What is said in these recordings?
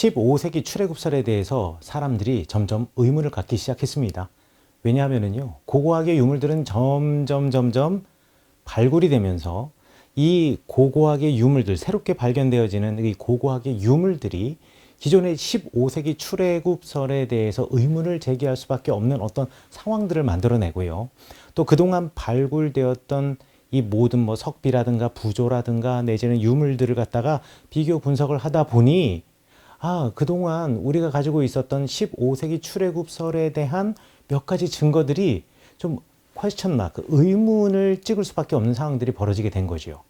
15세기 출애굽설에 대해서 사람들이 점점 의문을 갖기 시작했습니다. 왜냐하면요, 고고학의 유물들은 점점 발굴이 되면서 이 고고학의 유물들, 새롭게 발견되어지는 이 고고학의 유물들이 기존의 15세기 출애굽설에 대해서 의문을 제기할 수밖에 없는 어떤 상황들을 만들어내고요. 또 그동안 발굴되었던 이 모든 석비라든가 부조라든가 내지는 유물들을 갖다가 비교 분석을 하다 보니 그동안 우리가 가지고 있었던 15세기 출애굽설에 대한 몇 가지 증거들이 좀 퀘스천 마크, 의문을 찍을 수밖에 없는 상황들이 벌어지게 된 거죠.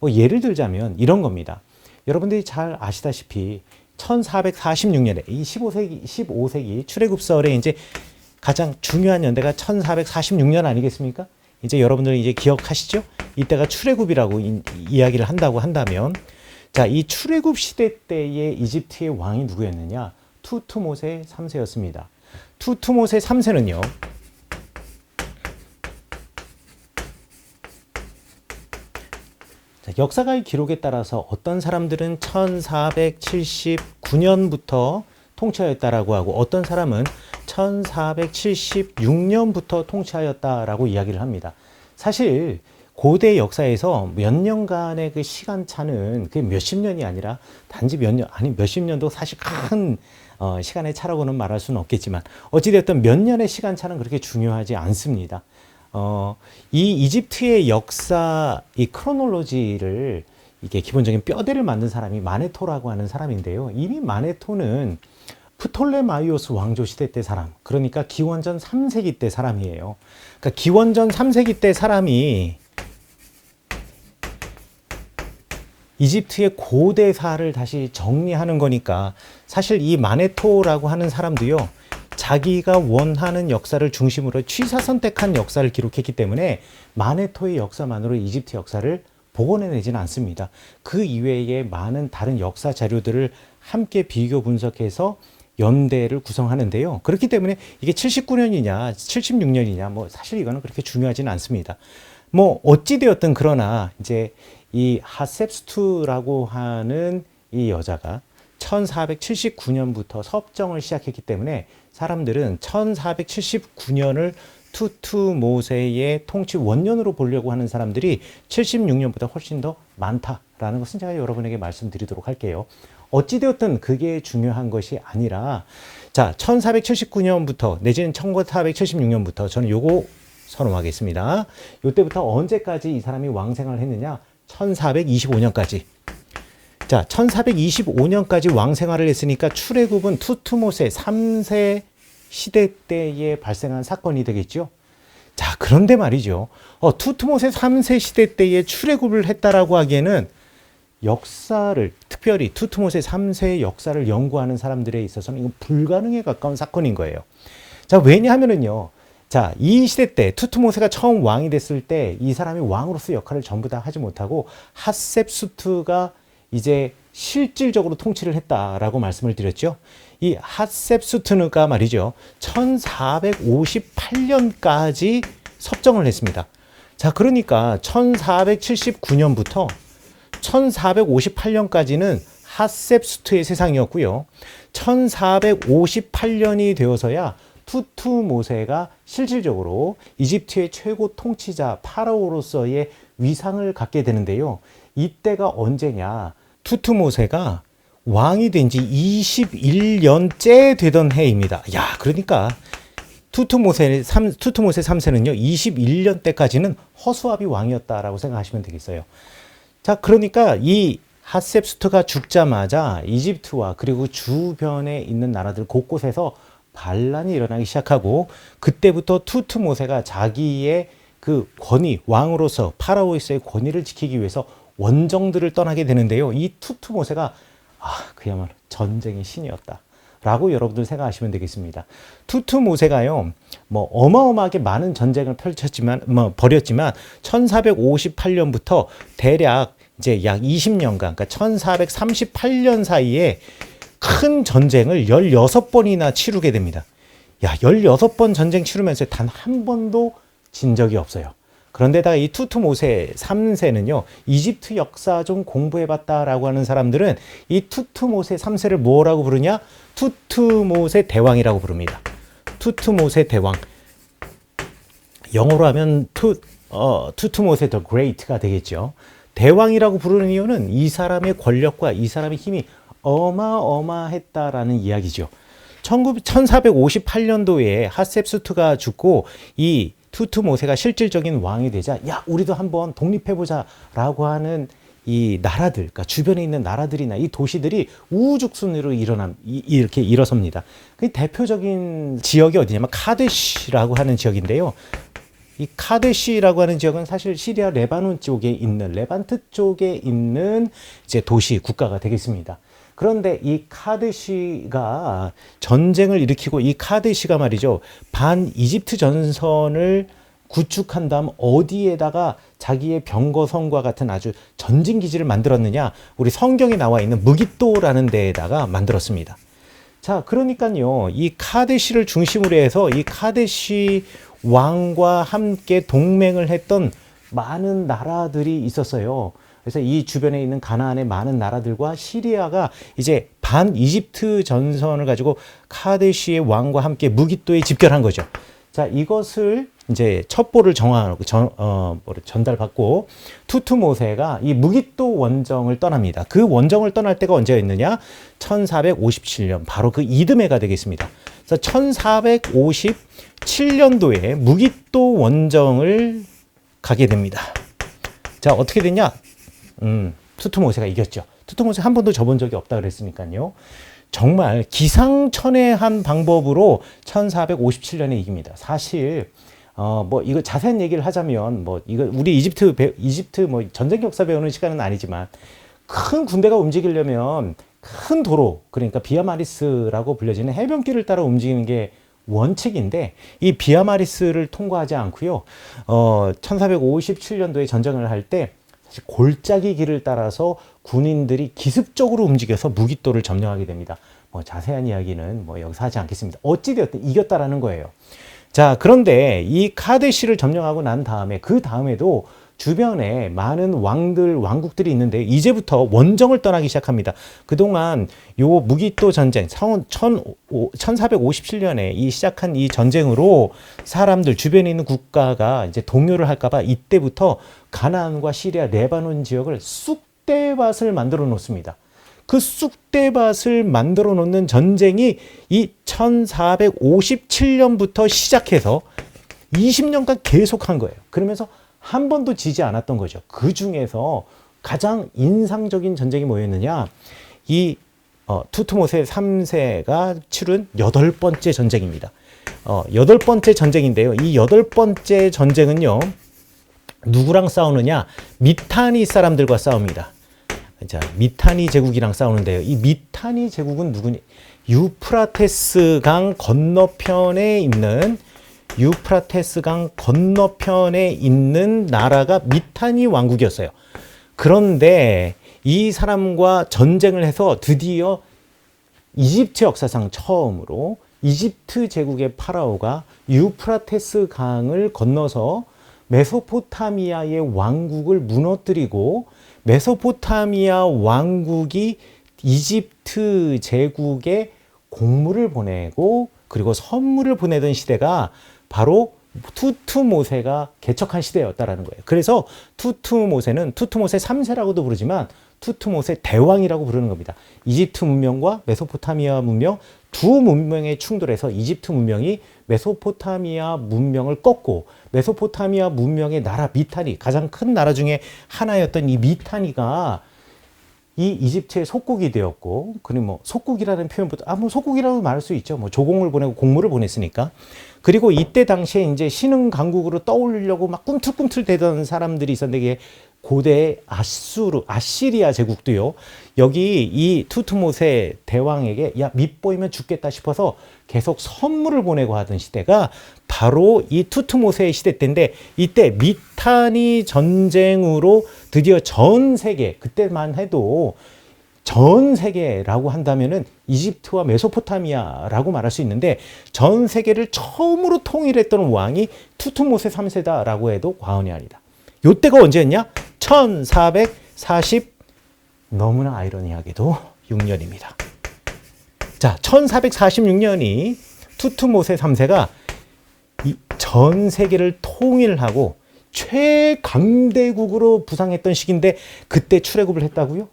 예를 들자면 이런 겁니다. 여러분들이 잘 아시다시피 1446년에 이 15세기 출애굽설에 이제 가장 중요한 연대가 1446년 아니겠습니까? 이제 여러분들은 이제 기억하시죠? 이때가 출애굽이라고 이야기를 한다고 한다면, 자, 이 출애굽 시대 때의 이집트의 왕이 누구였느냐? 투트모세 3세였습니다. 투트모세 3세는요, 역사가의 기록에 따라서 어떤 사람들은 1479년부터 통치하였다라고 하고 어떤 사람은 1476년부터 통치하였다라고 이야기를 합니다. 사실 고대 역사에서 몇 년간의 그 시간차는 그게 몇십 년이 아니라 단지 몇 년, 아니 몇십 년도 사실 큰 시간의 차라고는 말할 수는 없겠지만 어찌되었든 몇 년의 시간차는 그렇게 중요하지 않습니다. 이 이집트의 역사, 이 크로놀로지를 이게 기본적인 뼈대를 만든 사람이 마네토라고 하는 사람인데요. 이미 마네토는 프톨레마이오스 왕조 시대 때 사람, 그러니까 기원전 3세기 때 사람이에요. 그러니까 기원전 3세기 때 사람이 이집트의 고대사를 다시 정리하는 거니까 사실 이 마네토라고 하는 사람도요, 자기가 원하는 역사를 중심으로 취사선택한 역사를 기록했기 때문에 마네토의 역사만으로 이집트 역사를 복원해내지는 않습니다. 그 이외에 많은 다른 역사 자료들을 함께 비교 분석해서 연대를 구성하는데요. 그렇기 때문에 이게 79년이냐 76년이냐 사실 이거는 그렇게 중요하지는 않습니다. 어찌되었든 그러나 이제 이 하셉스투라고 하는 이 여자가 1479년부터 섭정을 시작했기 때문에 사람들은 1479년을 투트모세의 통치 원년으로 보려고 하는 사람들이 76년보다 훨씬 더 많다라는 것은 제가 여러분에게 말씀드리도록 할게요. 어찌되었든 그게 중요한 것이 아니라, 자, 1479년부터 내지는 1476년부터 저는 요거 선언하겠습니다. 요때부터 언제까지 이 사람이 왕생을 했느냐? 1425년까지. 자, 1425년까지 왕생활을 했으니까 출애굽은 투트모세 3세 시대 때에 발생한 사건이 되겠죠. 자, 그런데 말이죠. 투트모세 3세 시대 때에 출애굽을 했다라고 하기에는 역사를, 특별히 투트모세 3세의 역사를 연구하는 사람들에 있어서는 이건 불가능에 가까운 사건인 거예요. 자, 왜냐하면은요. 자, 이 시대 때 투트모세가 처음 왕이 됐을 때 이 사람이 왕으로서 역할을 전부 다 하지 못하고 핫셉수트가 이제 실질적으로 통치를 했다라고 말씀을 드렸죠. 이 핫셉수트가 말이죠. 1458년까지 섭정을 했습니다. 자, 그러니까 1479년부터 1458년까지는 핫셉수트의 세상이었고요. 1458년이 되어서야 투트모세가 실질적으로 이집트의 최고 통치자 파라오로서의 위상을 갖게 되는데요. 이때가 언제냐? 투트모세가 왕이 된 지 21년째 되던 해입니다. 야, 그러니까 투트모세 3세는요, 21년 때까지는 허수아비 왕이었다라고 생각하시면 되겠어요. 자, 그러니까 이 핫셉수트가 죽자마자 이집트와 그리고 주변에 있는 나라들 곳곳에서 반란이 일어나기 시작하고, 그때부터 투트모세가 자기의 그 권위, 왕으로서 파라오로서의 권위를 지키기 위해서 원정들을 떠나게 되는데요. 이 투트모세가 그야말로 전쟁의 신이었다 라고 여러분들 생각하시면 되겠습니다. 투트모세가요, 어마어마하게 많은 전쟁을 벌였지만 1458년부터 대략 이제 약 20년간, 그러니까 1438년 사이에 큰 전쟁을 16번이나 치르게 됩니다. 야, 16번 전쟁 치르면서 단 한 번도 진 적이 없어요. 그런데다가 이 투트모세 3세는요, 이집트 역사 좀 공부해봤다라고 하는 사람들은 이 투트모세 3세를 뭐라고 부르냐? 투트모세 대왕이라고 부릅니다. 투트모세 대왕. 영어로 하면 투트모세 더 그레이트가 되겠죠. 대왕이라고 부르는 이유는 이 사람의 권력과 이 사람의 힘이 어마어마했다라는 이야기죠. 1458년도에 핫셉수트가 죽고 이 투트모세가 실질적인 왕이 되자, 야, 우리도 한번 독립해보자라고 하는 이 나라들, 그러니까 주변에 있는 나라들이나 이 도시들이 우후죽순으로 이렇게 일어섭니다. 그 대표적인 지역이 어디냐면 카데시라고 하는 지역인데요. 이 카데시라고 하는 지역은 사실 시리아 레바논 쪽에 있는, 레반트 쪽에 있는 이제 도시, 국가가 되겠습니다. 그런데 이 카데시가 전쟁을 일으키고, 이 카데시가 말이죠, 반 이집트 전선을 구축한 다음 어디에다가 자기의 병거성과 같은 아주 전진 기지를 만들었느냐? 우리 성경에 나와 있는 무깃도라는 데에다가 만들었습니다. 자, 그러니까요, 이 카데시를 중심으로 해서 이 카데시 왕과 함께 동맹을 했던 많은 나라들이 있었어요. 그래서 이 주변에 있는 가나안의 많은 나라들과 시리아가 이제 반 이집트 전선을 가지고 카데시의 왕과 함께 무깃도에 집결한 거죠. 자, 이것을 이제 첩보를 전달받고 투트모세가 이 무깃도 원정을 떠납니다. 그 원정을 떠날 때가 언제였느냐? 1457년, 바로 그 이듬해가 되겠습니다. 그래서 1457년도에 무깃도 원정을 가게 됩니다. 자, 어떻게 됐냐? 투트모세가 이겼죠. 투트모세 한 번도 져본 적이 없다 그랬으니까요. 정말 기상천외한 방법으로 1457년에 이깁니다. 사실 뭐 이거 자세한 얘기를 하자면 뭐 이거 우리 이집트 뭐 전쟁 역사 배우는 시간은 아니지만, 큰 군대가 움직이려면 큰 도로, 그러니까 비아마리스라고 불려지는 해변길을 따라 움직이는 게 원칙인데, 이 비아마리스를 통과하지 않고요. 1457년도에 전쟁을 할 때 사실 골짜기 길을 따라서 군인들이 기습적으로 움직여서 무깃도를 점령하게 됩니다. 뭐 자세한 이야기는 뭐 여기서 하지 않겠습니다. 어찌되었든 이겼다라는 거예요. 자, 그런데 이 카데시를 점령하고 난 다음에, 그 다음에도 주변에 많은 왕국들이 있는데 이제부터 원정을 떠나기 시작합니다. 그동안 요 무깃도 전쟁, 1457년에 시작한 이 전쟁으로 사람들, 주변에 있는 국가가 이제 동요를 할까봐 이때부터 가나안과 시리아, 레바논 지역을 쑥대밭을 만들어 놓습니다. 그 쑥대밭을 만들어 놓는 전쟁이 이 1457년부터 시작해서 20년간 계속한 거예요. 그러면서 한 번도 지지 않았던 거죠. 그 중에서 가장 인상적인 전쟁이 뭐였느냐? 이 투트모세 3세가 치른 8번째 전쟁입니다. 8번째 전쟁인데요. 이 8번째 전쟁은요, 누구랑 싸우느냐? 미타니 사람들과 싸웁니다. 자, 미타니 제국이랑 싸우는데요. 이 미타니 제국은 누구냐? 유프라테스 강 건너편에 있는 나라가 미타니 왕국이었어요. 그런데 이 사람과 전쟁을 해서 드디어 이집트 역사상 처음으로 이집트 제국의 파라오가 유프라테스 강을 건너서 메소포타미아의 왕국을 무너뜨리고, 메소포타미아 왕국이 이집트 제국에 공물을 보내고 그리고 선물을 보내던 시대가 바로 투트모세가 개척한 시대였다라는 거예요. 그래서 투트모세는 투트모세 3세라고도 부르지만 투트모세 대왕이라고 부르는 겁니다. 이집트 문명과 메소포타미아 문명, 두 문명의 충돌에서 이집트 문명이 메소포타미아 문명을 꺾고, 메소포타미아 문명의 나라 미타니, 가장 큰 나라 중에 하나였던 이 미타니가 이 이집트의 속국이 되었고, 그리고 뭐 속국이라는 표현보다 뭐 속국이라고 말할 수 있죠. 뭐 조공을 보내고 공물을 보냈으니까. 그리고 이때 당시에 이제 신흥 강국으로 떠올리려고 막 꿈틀꿈틀 대던 사람들이 있었는데, 이게 고대 아시리아 제국도요. 여기 이 투트모세 대왕에게 야, 밑보이면 죽겠다 싶어서 계속 선물을 보내고 하던 시대가 바로 이 투트모세의 시대 때인데, 이때 미타니 전쟁으로 드디어 전 세계, 그때만 해도 전 세계라고 한다면은 이집트와 메소포타미아라고 말할 수 있는데 전 세계를 처음으로 통일했던 왕이 투트모세 3세다라고 해도 과언이 아니다. 요때가 언제였냐? 1440 너무나 아이러니하게도 6년입니다. 자, 1446년이 투트모세 3세가 전 세계를 통일하고 최강대국으로 부상했던 시기인데 그때 출애굽을 했다고요?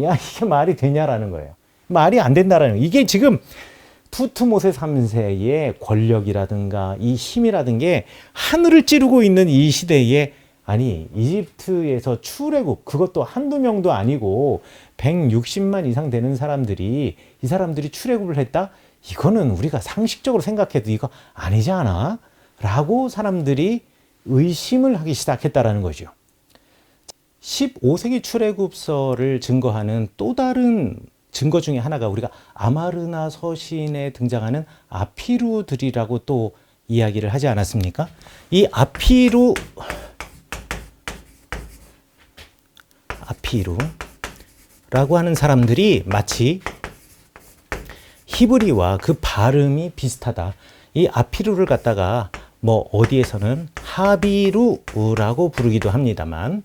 야, 이게 말이 되냐라는 거예요. 말이 안 된다라는 거예요. 이게 지금 투트모세 3세의 권력이라든가 이 힘이라든 게 하늘을 찌르고 있는 이 시대에 아니 이집트에서 출애굽 그것도 한두 명도 아니고 160만 이상 되는 사람들이 이 사람들이 출애굽을 했다? 이거는 우리가 상식적으로 생각해도 이거 아니지 않아? 라고 사람들이 의심을 하기 시작했다라는 거죠. 15세기 출애굽서를 증거하는 또 다른 증거 중에 하나가 우리가 아마르나 서신에 등장하는 아피루들이라고 또 이야기를 하지 않았습니까? 이 아피루라고 하는 사람들이 마치 히브리와 그 발음이 비슷하다. 이 아피루를 갖다가 뭐 어디에서는 하비루라고 부르기도 합니다만,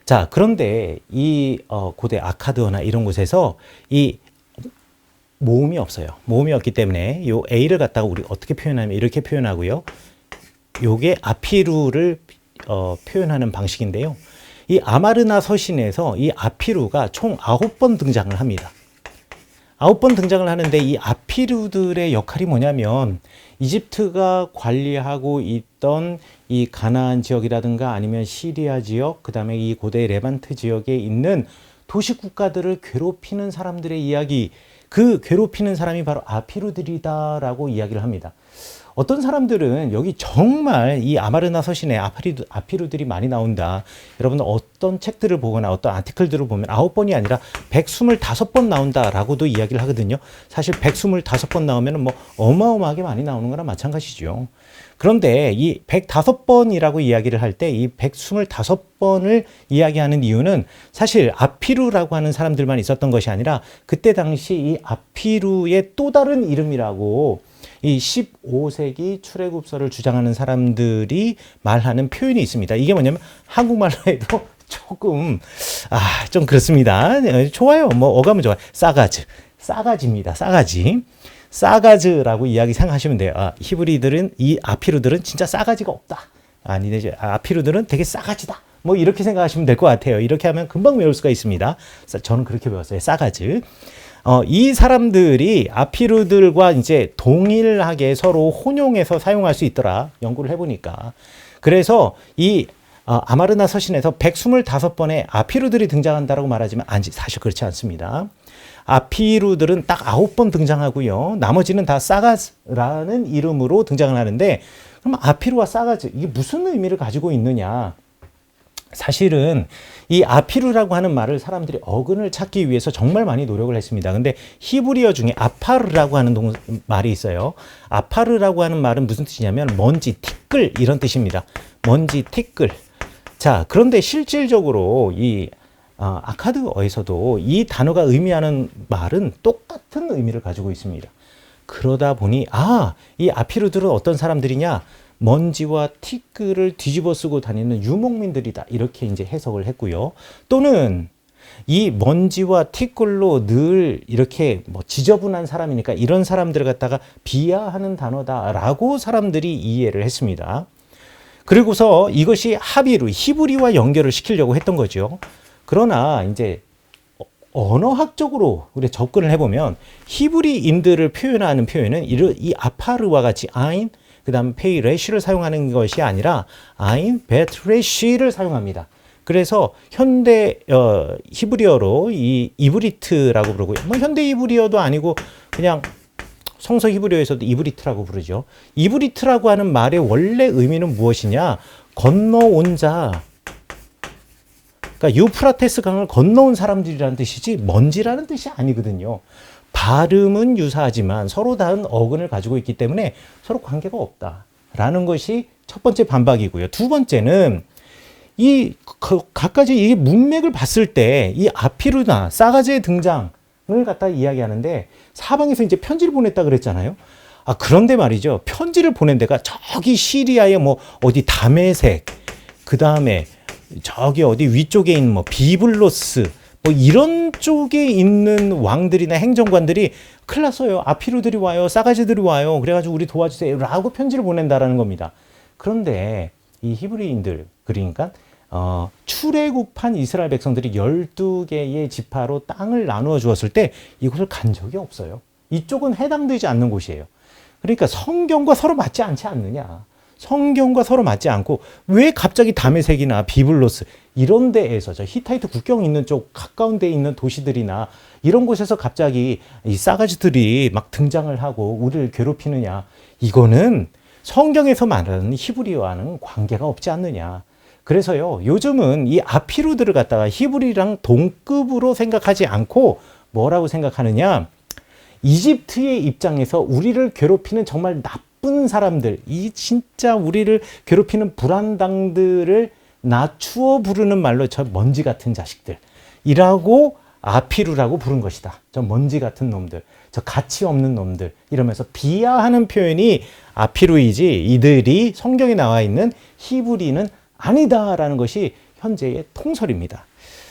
자, 그런데 이 고대 아카드어나 이런 곳에서 이 모음이 없어요. 모음이 없기 때문에 요 A를 갖다가 우리 어떻게 표현하면 이렇게 표현하고요. 요게 아피루를 표현하는 방식인데요. 이 아마르나 서신에서 이 아피루가 총 9번 등장을 합니다. 9번 등장을 하는데 이 아피루들의 역할이 뭐냐면 이집트가 관리하고 있던 이 가나안 지역이라든가 아니면 시리아 지역, 그 다음에 이 고대 레반트 지역에 있는 도시 국가들을 괴롭히는 사람들의 이야기, 그 괴롭히는 사람이 바로 아피루들이다라고 이야기를 합니다. 어떤 사람들은 여기 정말 이 아마르나 서신에 아피루들이 많이 나온다. 여러분 어떤 책들을 보거나 어떤 아티클들을 보면 9번이 아니라 125번 나온다라고도 이야기를 하거든요. 사실 125번 나오면 뭐 어마어마하게 많이 나오는 거랑 마찬가지죠. 그런데 이 105번이라고 이야기를 할 때 이 125번을 이야기하는 이유는 사실 아피루라고 하는 사람들만 있었던 것이 아니라 그때 당시 이 아피루의 또 다른 이름이라고 이 15세기 출애굽서를 주장하는 사람들이 말하는 표현이 있습니다. 이게 뭐냐면 한국말로 해도 조금 좀 그렇습니다. 좋아요. 뭐 어감은 좋아요. 싸가지입니다. 싸가지라고 이야기 생각하시면 돼요. 히브리들은 이 아피루들은 진짜 싸가지가 없다. 아니네, 아피루들은 되게 싸가지다. 뭐 이렇게 생각하시면 될 것 같아요. 이렇게 하면 금방 외울 수가 있습니다. 저는 그렇게 배웠어요. 싸가지. 이 사람들이 아피루들과 이제 동일하게 서로 혼용해서 사용할 수 있더라. 연구를 해보니까. 그래서 이 아마르나 서신에서 125번의 아피루들이 등장한다라고 말하지만 사실 그렇지 않습니다. 아피루들은 딱 9번 등장하고요. 나머지는 다 싸가즈라는 이름으로 등장을 하는데 그럼 아피루와 싸가즈 이게 무슨 의미를 가지고 있느냐? 사실은 이 아피루라고 하는 말을 사람들이 어근을 찾기 위해서 정말 많이 노력을 했습니다. 근데 히브리어 중에 아파르라고 하는 말이 있어요. 아파르라고 하는 말은 무슨 뜻이냐면 먼지, 티끌 이런 뜻입니다. 먼지, 티끌. 자, 그런데 실질적으로 이 아카드어에서도 이 단어가 의미하는 말은 똑같은 의미를 가지고 있습니다. 그러다 보니 이 아피루들은 어떤 사람들이냐? 먼지와 티끌을 뒤집어 쓰고 다니는 유목민들이다. 이렇게 이제 해석을 했고요. 또는 이 먼지와 티끌로 늘 이렇게 뭐 지저분한 사람이니까 이런 사람들을 갖다가 비하하는 단어다라고 사람들이 이해를 했습니다. 그리고서 이것이 하비루, 히브리와 연결을 시키려고 했던 거죠. 그러나 이제 언어학적으로 우리 접근을 해보면 히브리인들을 표현하는 표현은 이 아파르와 같이 아인, 그 다음 페이 레쉬를 사용하는 것이 아니라 아인, 베트 레쉬를 사용합니다. 그래서 현대 히브리어로 이 이브리트라고 부르고요. 뭐 현대 히브리어도 아니고 그냥 성서 히브리어에서도 이브리트라고 부르죠. 이브리트라고 하는 말의 원래 의미는 무엇이냐? 건너온 자. 그러니까 유프라테스 강을 건너온 사람들이라는 뜻이지 먼지라는 뜻이 아니거든요. 발음은 유사하지만 서로 다른 어근을 가지고 있기 때문에 서로 관계가 없다라는 것이 첫 번째 반박이고요. 두 번째는 갖가지 이 문맥을 봤을 때 이 아피루나 싸가지의 등장을 갖다 이야기하는데 사방에서 이제 편지를 보냈다 그랬잖아요. 그런데 말이죠. 편지를 보낸 데가 저기 시리아의 뭐 어디 다메섹, 그 다음에 저기 어디 위쪽에 있는 뭐 비블로스, 뭐 이런 쪽에 있는 왕들이나 행정관들이 큰일 났어요. 아피루들이 와요. 싸가지들이 와요. 그래가지고 우리 도와주세요. 라고 편지를 보낸다라는 겁니다. 그런데 이 히브리인들, 그러니까 출애굽한 이스라엘 백성들이 12개의 지파로 땅을 나누어 주었을 때 이곳을 간 적이 없어요. 이쪽은 해당되지 않는 곳이에요. 그러니까 성경과 서로 맞지 않지 않느냐. 성경과 서로 맞지 않고 왜 갑자기 다메섹이나 비블로스 이런 데에서 저 히타이트 국경 있는 쪽 가까운 데에 있는 도시들이나 이런 곳에서 갑자기 이 싸가지들이 막 등장을 하고 우리를 괴롭히느냐. 이거는 성경에서 말하는 히브리와는 관계가 없지 않느냐. 그래서요, 요즘은 이 아피루들을 갖다가 히브리랑 동급으로 생각하지 않고 뭐라고 생각하느냐. 이집트의 입장에서 우리를 괴롭히는 정말 나쁜 사람들, 이 진짜 우리를 괴롭히는 불안당들을 낮추어 부르는 말로 저 먼지 같은 자식들이라고 아피루라고 부른 것이다. 저 먼지 같은 놈들, 저 가치 없는 놈들 이러면서 비하하는 표현이 아피루이지 이들이 성경에 나와 있는 히브리는 아니다라는 것이 현재의 통설입니다.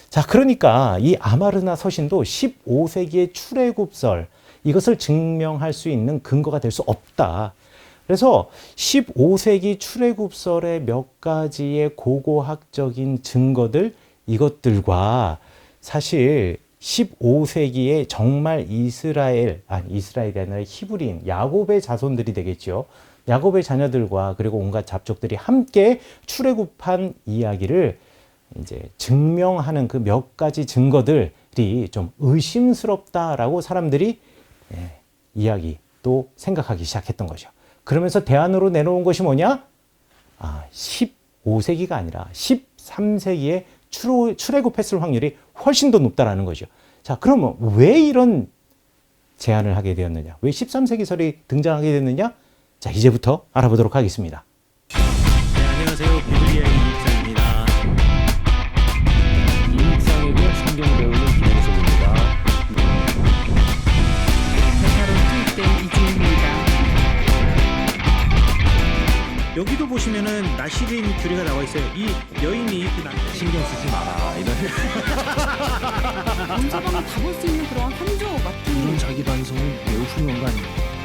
자, 그러니까 이 아마르나 서신도 15세기의 출애굽설 이것을 증명할 수 있는 근거가 될 수 없다. 그래서 15세기 출애굽설의 몇 가지의 고고학적인 증거들 이것들과 사실 15세기에 정말 이스라엘이 아니라 히브리인 야곱의 자손들이 되겠죠. 야곱의 자녀들과 그리고 온갖 잡족들이 함께 출애굽한 이야기를 이제 증명하는 그 몇 가지 증거들이 좀 의심스럽다라고 사람들이 이야기 또 생각하기 시작했던 거죠. 그러면서 대안으로 내놓은 것이 뭐냐? 15세기가 아니라 13세기에 출애굽했을 확률이 훨씬 더 높다라는 거죠. 자, 그러면 왜 이런 제안을 하게 되었느냐? 왜 13세기설이 등장하게 됐느냐? 자, 이제부터 알아보도록 하겠습니다. 네, 안녕하세요. 비블리아의 이익상입니다. 이익상에게 성경 배우는 김영석입니다. 대사로 투입된 이지입니다. 여기도 보시면은 나시린 규례가 나와 있어요. 이 여인이 신경 쓰지 마라. 언제 가면 다 볼 수 있는 그런 한조 이런 같은 자기 반성은 매우 훌륭한 거 아닙니까?